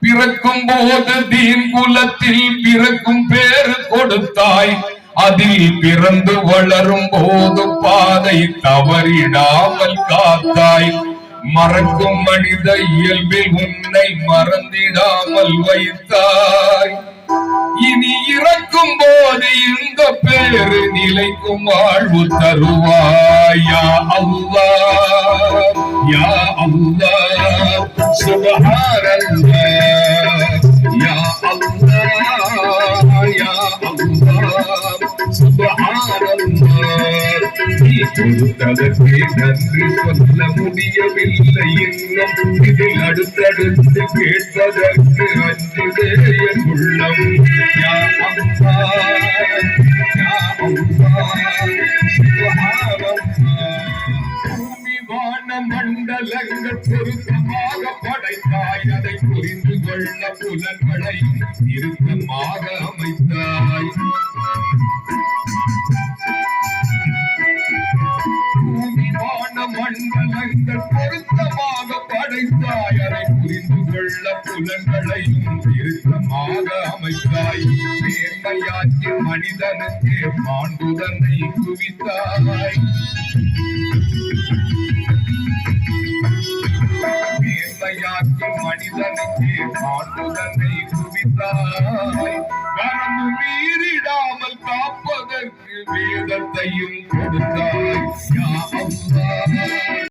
பிறக்கும் போது தீன் குலத்தில் பிறக்கும் பேரு கொடுத்தாய். அதில் பிறந்து வளரும் போது பாதை தவறிடாமல் காத்தாய். மறக்கும் மனித இயல்பில் உன்னை மறந்திடாமல் வைத்தாய். இனி இறக்கும் போது இந்த பேரு நிலைக்கும் வாழ்வு தருவாய். யா அல்லாஹ் யா அல்லாஹ் சுப்ஹானல்லாஹ் யா அல்லாஹ் யா அல்லாஹ் சுப்ஹானல்லாஹ். நீ கொடுத்ததற்கு நன்றி சொல்ல முடியவில்லை இன்னும். இதில் அடுத்தடுத்து கேட்பதற்கு அஞ்சுதே என் உள்ளம். யா அல்லாஹ் யா அல்லாஹ் சுப்ஹானல்லாஹ். பூமி வான மண்டலங்கள் பொருத்தமாக படைத்தாய். அதை புரிந்து கொள்ள புலன்களை இறுக்கமாக அமைத்தாய். பூமி வான மண்டலங்கள் பொருத்தமாக படைத்தாய். அதை புரிந்து கொள்ள புலன்களையும் இறுக்கமாக அமைத்தாய். மேன்மையாக்கி மனிதனுக்கு மாண்புதனை குவித்தாய். மேன்மையாக்கி மனிதனுக்கு மாண்புதனை குவித்தாய். வரம்பு மீறிடாமல் காப்பதற்கு வேதத்தையும் கொடுத்தாய். யா அல்லாஹ்